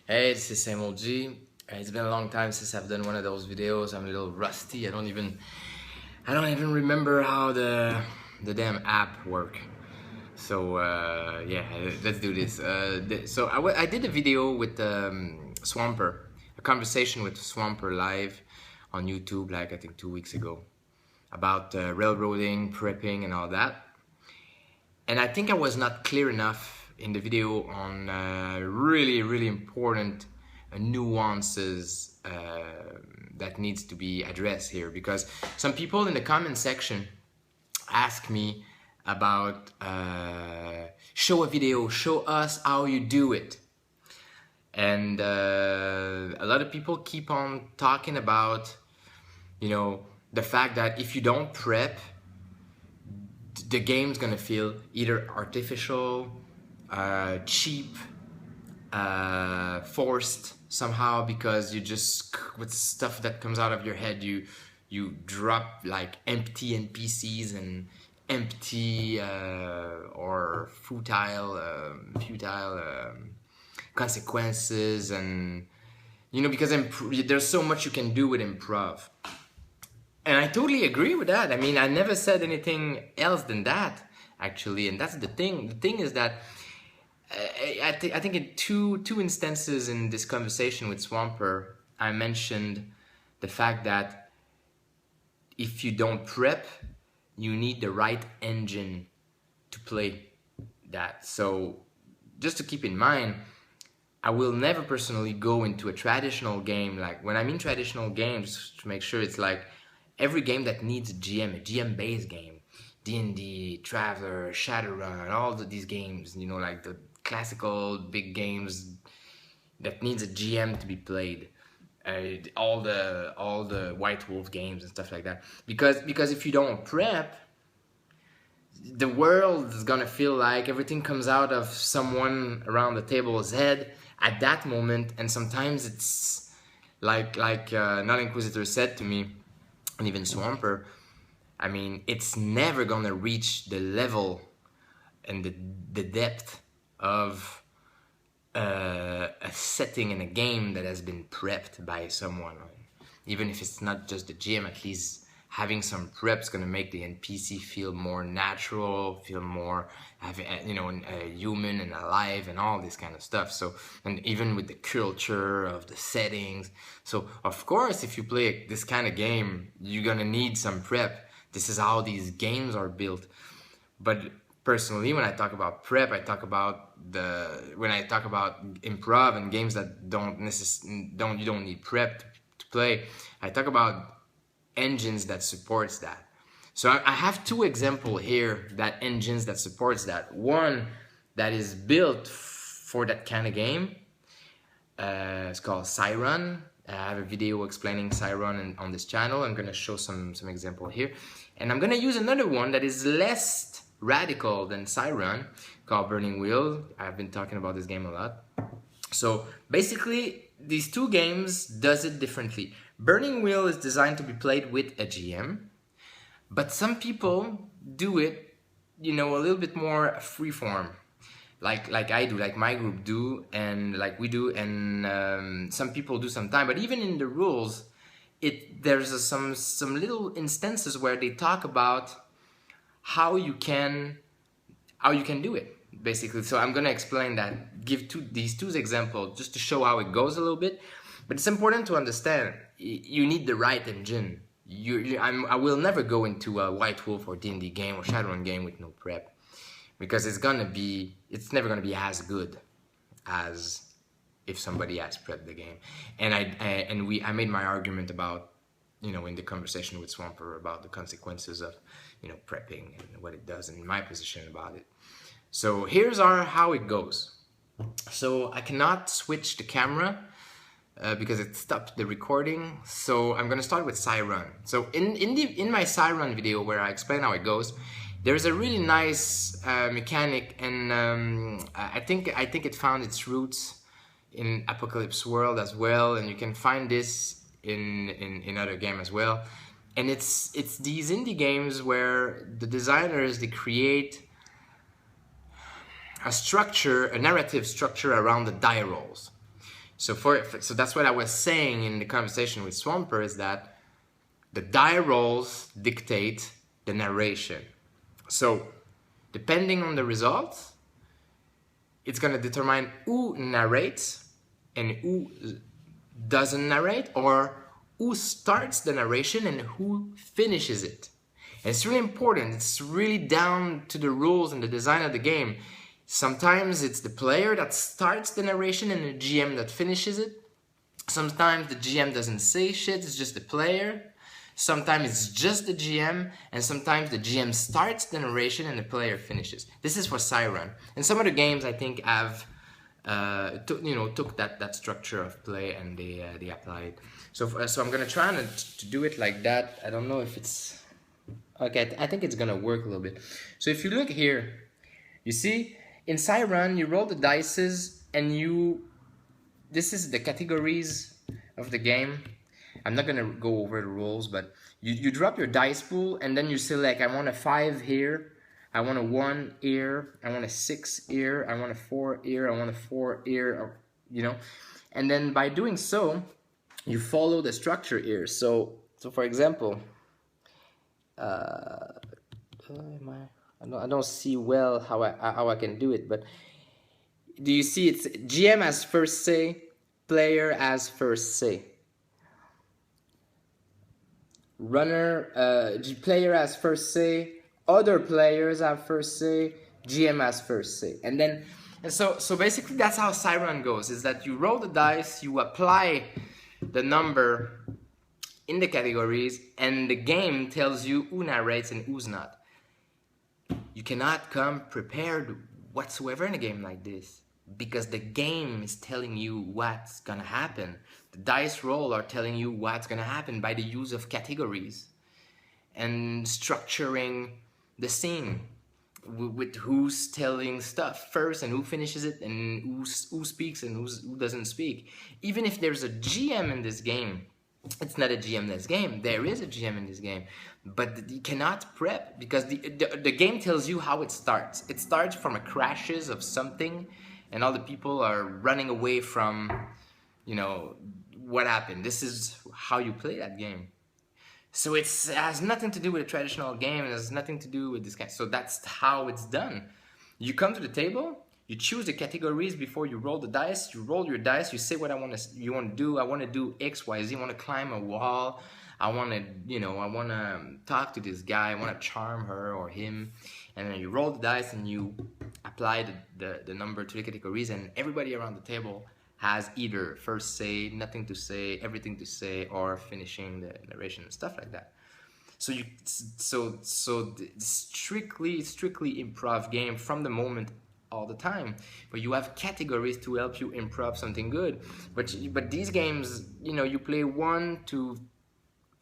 Hey, this is same OG. It's been a long time since I've done one of those videos. I'm a little rusty. I don't even remember how the damn app work. So yeah, let's do this. I did a video with Swamper, a conversation with Swamper live on YouTube, like I think 2 weeks ago, about railroading, prepping, and all that. And I think I was not clear enough in the video on really important nuances that needs to be addressed here, because some people in the comment section ask me about show a video, show us how you do it. And a lot of people keep on talking about, you know, the fact that if you don't prep, the game's gonna feel either artificial, cheap, forced somehow, because you just, with stuff that comes out of your head, you drop like empty NPCs and empty or futile consequences, and you know, because there's so much you can do with improv. And I totally agree with that. I mean, I never said anything else than that, actually. And that's the thing. The thing is that I think in two instances in this conversation with Swamper, I mentioned the fact that if you don't prep, you need the right engine to play that. So just to keep in mind, I will never personally go into a traditional game. Like, when I mean traditional games, to make sure it's like every game that needs a GM-based game, D&D, Traveler, Shadowrun, all these games, you know, like the classical big games that needs a GM to be played, all the White Wolf games and stuff like that. Because if you don't prep, the world is gonna feel like everything comes out of someone around the table's head at that moment, and sometimes it's like Non-Inquisitor said to me, and even Swamper, I mean, it's never gonna reach the level and the depth of a setting in a game that has been prepped by someone. Even if it's not just the GM, at least having some prep's gonna make the NPC feel more natural, feel more, you know, human and alive and all this kind of stuff. So, and even with the culture of the settings. So, of course, if you play this kind of game, you're gonna need some prep. This is how these games are built. But personally, when I talk about prep, I talk about when I talk about improv and games that you don't need prep to play, I talk about engines that supports that. So I have two examples here, that engines that supports that. One that is built for that kind of game. It's called Siren. I have a video explaining Siren on this channel. I'm gonna show some example here, and I'm gonna use another one that is less radical than Siren, called Burning Wheel. I've been talking about this game a lot. So basically, these two games does it differently. Burning Wheel is designed to be played with a GM, but some people do it, you know, a little bit more freeform, like I do, like my group do, and like we do, and some people do sometime. But even in the rules, there's some little instances where they talk about how you can do it, basically. So I'm gonna explain that, give these two examples just to show how it goes a little bit. But it's important to understand, you need the right engine. I will never go into a White Wolf or D&D game or Shadowrun game with no prep, because it's never gonna be as good as if somebody has prepped the game. And I made my argument about, you know, in the conversation with Swamper, about the consequences of, you know, prepping and what it does, and my position about it. So here's how it goes. So I cannot switch the camera because it stopped the recording. So I'm gonna start with Siren. So in my Siren video, where I explain how it goes, there's a really nice mechanic, and I think it found its roots in Apocalypse World as well, and you can find this in other games as well. And it's these indie games where the designers, they create a structure, a narrative structure around the die rolls. So so that's what I was saying in the conversation with Swamper, is that the die rolls dictate the narration. So depending on the results, it's going to determine who narrates and who doesn't narrate, or who starts the narration and who finishes it. And it's really important. It's really down to the rules and the design of the game. Sometimes it's the player that starts the narration and the GM that finishes it. Sometimes the GM doesn't say shit, it's just the player. Sometimes it's just the GM, and sometimes the GM starts the narration and the player finishes. This is for Siren. And some other games, I think, have took that structure of play and they apply it. So I'm gonna try to do it like that. I don't know if it's okay. I think it's gonna work a little bit. So if you look here, you see in Siren you roll the dices and this is the categories of the game. I'm not gonna go over the rules, but you drop your dice pool and then you select, I want a 5 here, I want a 1 here, I want a 6 here, I want a 4 here, I want a 4 here, and then by doing so, you follow the structure here. So for example, I don't see well how I can do it, but do you see it's GM has first say, player has first say. Player has first say, other players have first say, GM has first say. And so basically that's how Siren goes, is that you roll the dice, you apply the number in the categories, and the game tells you who narrates and who's not. You cannot come prepared whatsoever in a game like this, because the game is telling you what's gonna happen. The dice roll are telling you what's gonna happen by the use of categories and structuring the scene with who's telling stuff first and who finishes it and who speaks and who doesn't speak. Even if there's a GM in this game, it's not a GM-less game. There is a GM in this game, but you cannot prep, because the game tells you how it starts. It starts from a crashes of something, and all the people are running away from, what happened. This is how you play that game. So it has nothing to do with a traditional game. It has nothing to do with this kind. So that's how it's done. You come to the table, you choose the categories before you roll the dice. You roll your dice. You say what you want to do. I want to do X, Y, Z. I want to climb a wall. I want to, talk to this guy. I want to charm her or him. And then you roll the dice and you apply the number to the categories. And everybody around the table has either first say, nothing to say, everything to say, or finishing the narration and stuff like that. So strictly improv game from the moment all the time, but you have categories to help you improv something good. But these games, you play 1 to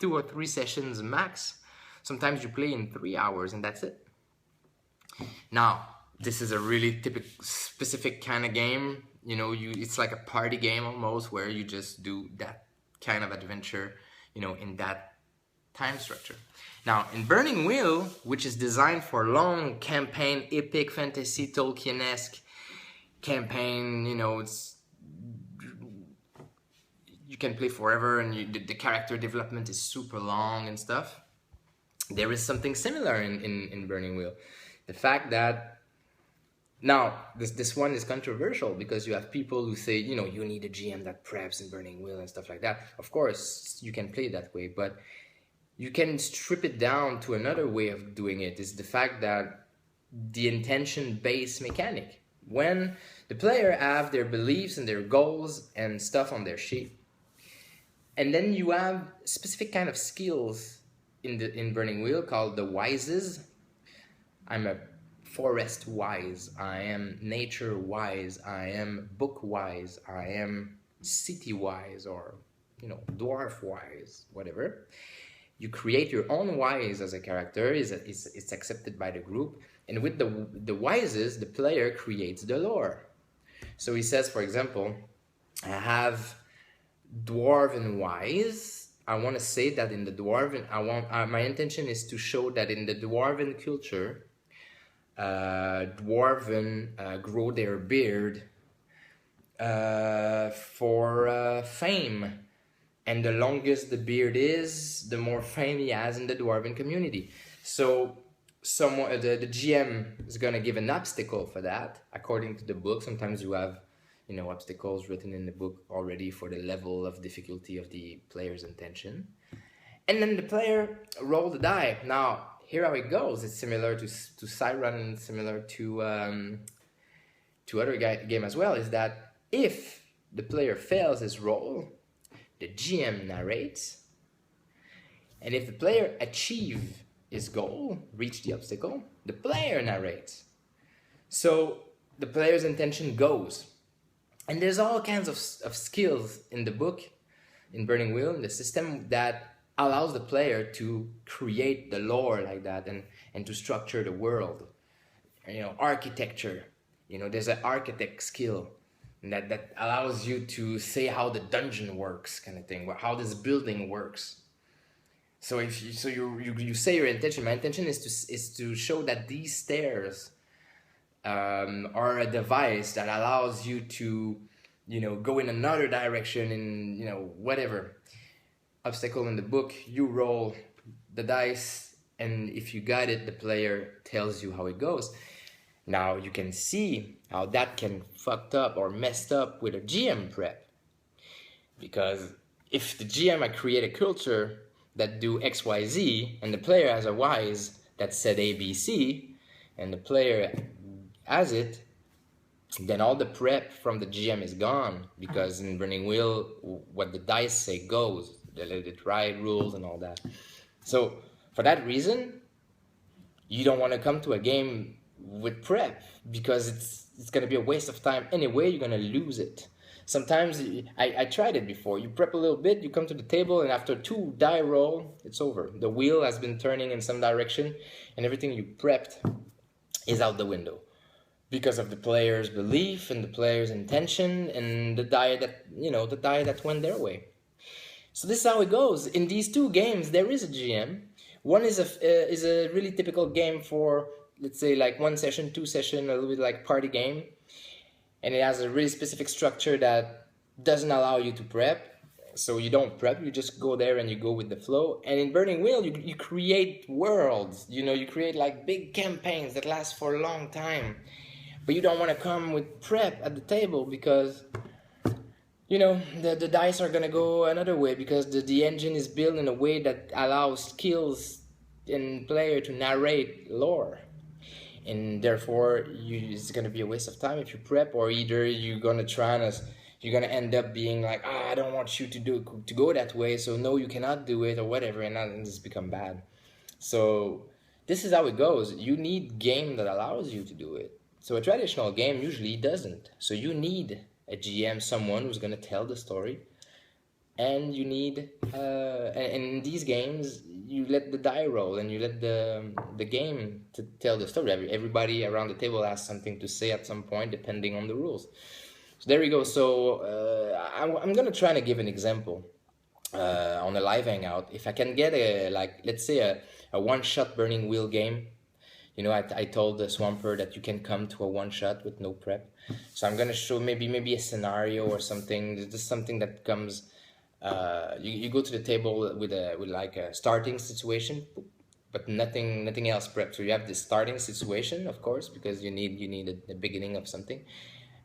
2 or 3 sessions max. Sometimes you play in 3 hours and that's it. Now, this is a really specific kind of game. It's like a party game almost, where you just do that kind of adventure, in that time structure. Now, in Burning Wheel, which is designed for long campaign, epic fantasy, Tolkien-esque campaign, you can play forever, and the character development is super long and stuff. There is something similar in Burning Wheel. The fact that now, this one is controversial, because you have people who say, you need a GM that preps in Burning Wheel and stuff like that. Of course, you can play that way, but you can strip it down to another way of doing it. Is the fact that the intention-based mechanic. When the player have their beliefs and their goals and stuff on their sheet, and then you have specific kind of skills in Burning Wheel called the wises. I'm a forest wise, I am nature wise, I am book wise, I am city wise, or dwarf wise, whatever. You create your own wise as a character. It's accepted by the group, and with the wises, the player creates the lore. So he says, for example, I have dwarven wise. I want to say that in the dwarven, my intention is to show that in the dwarven culture, dwarven grow their beard for fame. And the longest the beard is, the more fame he has in the dwarven community. So the GM is going to give an obstacle for that, according to the book. Sometimes you have, you know, obstacles written in the book already for the level of difficulty of the player's intention. And then the player roll the die. Now, here how it goes. It's similar to Siren, similar to other game as well, is that if the player fails his roll, the GM narrates, and if the player achieves his goal, reach the obstacle, the player narrates. So the player's intention goes. And there's all kinds of skills in the book, in Burning Wheel, in the system, that allows the player to create the lore like that, and to structure the world. You know, architecture. You know, there's an architect skill that allows you to say how the dungeon works, kind of thing, how this building works. So if you say your intention. My intention is to show that these stairs are a device that allows you to, you know, go in another direction in, you know, whatever obstacle in the book. You roll the dice, and if you got it, the player tells you how it goes. Now you can see how that can fucked up or messed up with a GM prep. Because if the GM I create a culture that do XYZ, and the player has a Y's that said ABC, and the player has it, then all the prep from the GM is gone, because in Burning Wheel, what the dice say goes, the let it ride rules and all that. So for that reason, you don't want to come to a game with prep, because it's going to be a waste of time anyway. You're going to lose it. Sometimes I tried it before. You prep a little bit, you come to the table, and after 2 die roll, it's over. The wheel has been turning in some direction, and everything you prepped is out the window because of the player's belief and the player's intention and the die that, you know, the die that went their way. So this is how it goes. In these 2 games, there is a GM. One is a really typical game for, let's say, like 1 session, 2 session, a little bit like party game. And it has a really specific structure that doesn't allow you to prep. So you don't prep, you just go there and you go with the flow. And in Burning Wheel, you create worlds. You know, you create like big campaigns that last for a long time. But you don't want to come with prep at the table, because, you know, the dice are going to go another way, because the engine is built in a way that allows skills in player to narrate lore. And therefore, it's going to be a waste of time if you prep, or either you're going to end up being like, I don't want you to go that way, so no, you cannot do it, or whatever, and then it's become bad. So this is how it goes. You need game that allows you to do it. So a traditional game usually doesn't. So you need a GM, someone who's going to tell the story, and you need, and in these games, you let the die roll, and you let the game to tell the story. Everybody around the table has something to say at some point, depending on the rules. So there we go. So I'm going to try to give an example on a live hangout. If I can get let's say a one-shot Burning Wheel game. You know, I told the Swamper that you can come to a one-shot with no prep. So I'm going to show maybe a scenario or something. This is something that comes... you go to the table with like a starting situation, but nothing else prepped. So you have the starting situation, of course, because you need the beginning of something,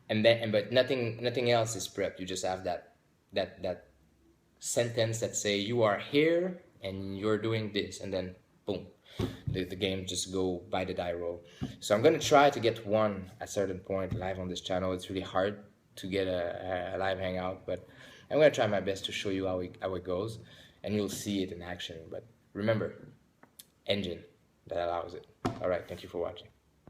but nothing else is prepped. You just have that sentence that say you are here and you're doing this, and then boom, the game just go by the die roll. So I'm gonna try to get one at a certain point live on this channel. It's really hard to get a live hangout, but I'm going to try my best to show you how it goes, and you'll see it in action. But remember, engine that allows it. All right, thank you for watching.